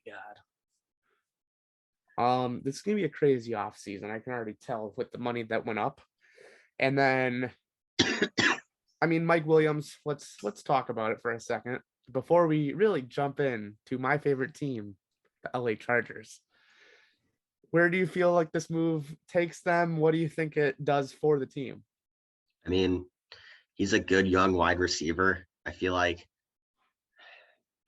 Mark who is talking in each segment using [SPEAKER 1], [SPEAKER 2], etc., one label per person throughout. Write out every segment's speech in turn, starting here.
[SPEAKER 1] God. This is gonna be a crazy off season. I can already tell with the money that went up. And then I mean Mike Williams, let's talk about it for a second before we really jump in to my favorite team, the LA Chargers. Where do you feel like this move takes them? What do you think it does for the team?
[SPEAKER 2] I mean, he's a good young wide receiver. I feel like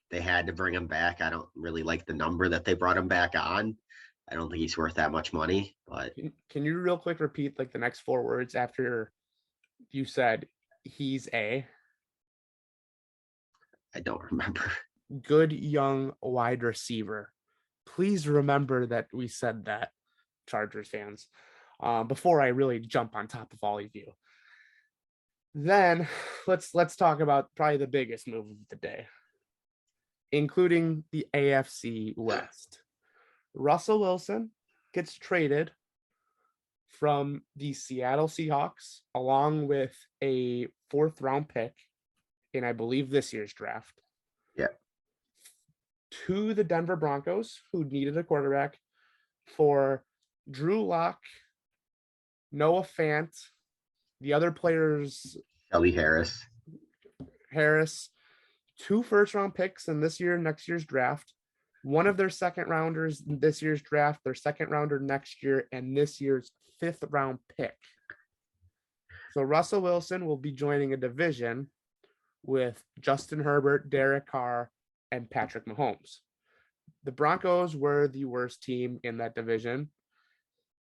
[SPEAKER 2] they had to bring him back. I don't really like the number that they brought him back on. I don't think he's worth that much money, but
[SPEAKER 1] Can you real quick repeat like the next four words after you said he's a
[SPEAKER 2] I don't remember.
[SPEAKER 1] good young wide receiver? Please remember that we said that, Chargers fans, before I really jump on top of all of you. Then let's talk about probably the biggest move of the day, including the AFC West. Russell Wilson gets traded from the Seattle Seahawks along with a 4th-round pick in, I believe, this year's draft.
[SPEAKER 2] Yeah.
[SPEAKER 1] To the Denver Broncos, who needed a quarterback, for Drew Lock, Noah Fant, the other players,
[SPEAKER 2] Shelby Harris,
[SPEAKER 1] 2 first-round picks in this year, next year's draft, one of their second rounders in this year's draft, their second rounder next year, and this year's 5th-round pick. So Russell Wilson will be joining a division with Justin Herbert, Derek Carr, and Patrick Mahomes. The Broncos were the worst team in that division.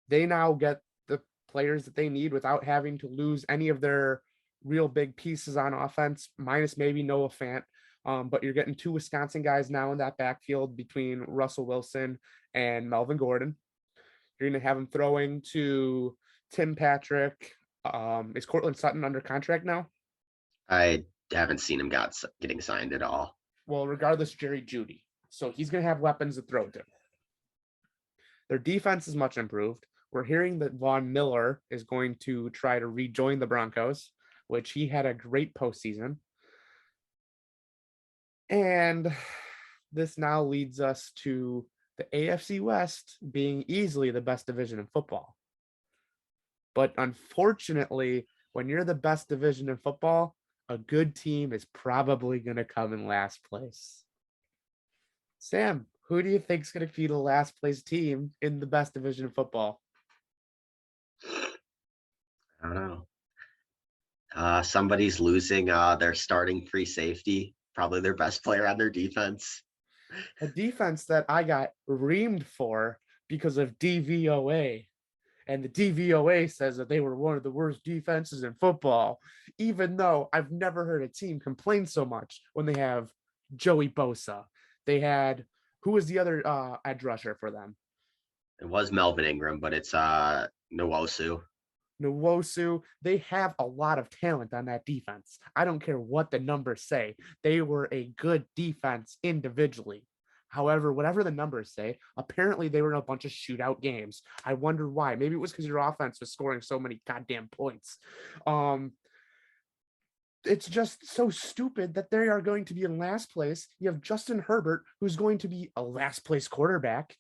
[SPEAKER 1] They now get the players that they need without having to lose any of their real big pieces on offense, minus maybe Noah Fant. But you're getting 2 Wisconsin guys now in that backfield between Russell Wilson and Melvin Gordon. You're going to have him throwing to Tim Patrick. Is Cortland Sutton under contract now?
[SPEAKER 2] I haven't seen him getting signed at all.
[SPEAKER 1] Well, regardless, Jerry Jeudy. So he's going to have weapons to throw to. Their defense is much improved. We're hearing that Von Miller is going to try to rejoin the Broncos, which he had a great postseason. And this now leads us to the AFC West being easily the best division in football. But unfortunately, when you're the best division in football, a good team is probably going to come in last place. Sam, who do you think is going to be the last place team in the best division of football?
[SPEAKER 2] I don't know. Somebody's losing their starting free safety, probably their best player on their defense.
[SPEAKER 1] A defense that I got reamed for because of DVOA. And the DVOA says that they were one of the worst defenses in football, even though I've never heard a team complain so much when they have Joey Bosa. They had, who was the other edge rusher for them?
[SPEAKER 2] It was Melvin Ingram, but it's Nwosu.
[SPEAKER 1] They have a lot of talent on that defense. I don't care what the numbers say. They were a good defense individually. However, whatever the numbers say, apparently they were in a bunch of shootout games. I wonder why. Maybe it was because your offense was scoring so many goddamn points. It's just so stupid that they are going to be in last place. You have Justin Herbert, who's going to be a last place quarterback.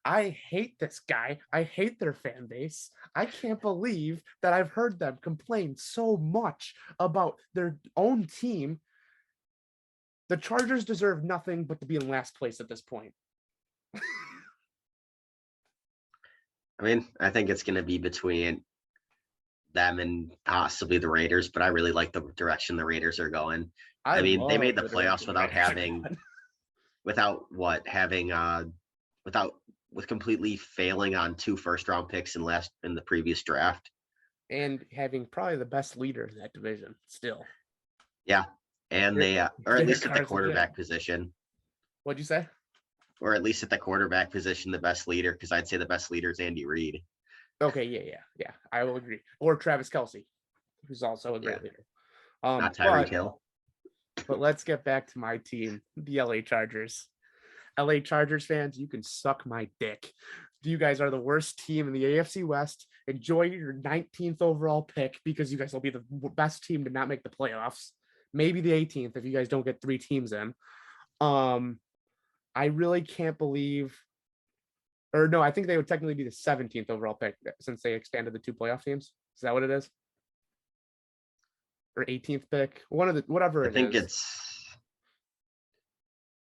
[SPEAKER 1] I hate this guy. I hate their fan base. I can't believe that I've heard them complain so much about their own team. The Chargers deserve nothing but to be in last place at this point.
[SPEAKER 2] I mean, I think it's going to be between them and possibly the Raiders, but I really like the direction the Raiders are going. I mean, they made the playoffs with completely failing on 2 first-round picks in the previous draft,
[SPEAKER 1] and having probably the best leader in that division still.
[SPEAKER 2] Yeah, and they or at least at the quarterback position.
[SPEAKER 1] What'd you say?
[SPEAKER 2] Or at least at the quarterback position, the best leader, because I'd say the best leader is Andy Reid.
[SPEAKER 1] Okay, yeah, I will agree. Or Travis Kelce, who's also a great leader.
[SPEAKER 2] Not Tyreek Hill.
[SPEAKER 1] But let's get back to my team, the LA Chargers. LA Chargers fans, you can suck my dick. You guys are the worst team in the AFC West. Enjoy your 19th overall pick because you guys will be the best team to not make the playoffs. Maybe the 18th if you guys don't get 3 teams in. I really can't believe, or no, I think they would technically be the 17th overall pick since they expanded the 2 playoff teams. Is that what it is? Or 18th pick? One of the, whatever
[SPEAKER 2] I
[SPEAKER 1] it
[SPEAKER 2] think
[SPEAKER 1] is.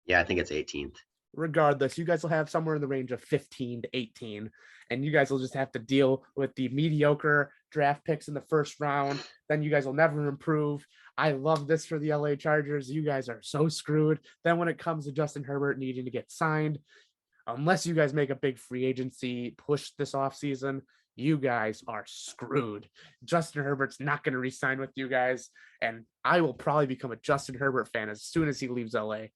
[SPEAKER 2] I think it's 18th.
[SPEAKER 1] Regardless, you guys will have somewhere in the range of 15 to 18, and you guys will just have to deal with the mediocre draft picks in the first round. Then you guys will never improve. I love this for the LA Chargers. You guys are so screwed. Then when it comes to Justin Herbert needing to get signed, unless you guys make a big free agency push this offseason, you guys are screwed. Justin Herbert's not going to re-sign with you guys, and I will probably become a Justin Herbert fan as soon as he leaves LA.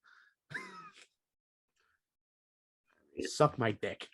[SPEAKER 1] Suck my dick.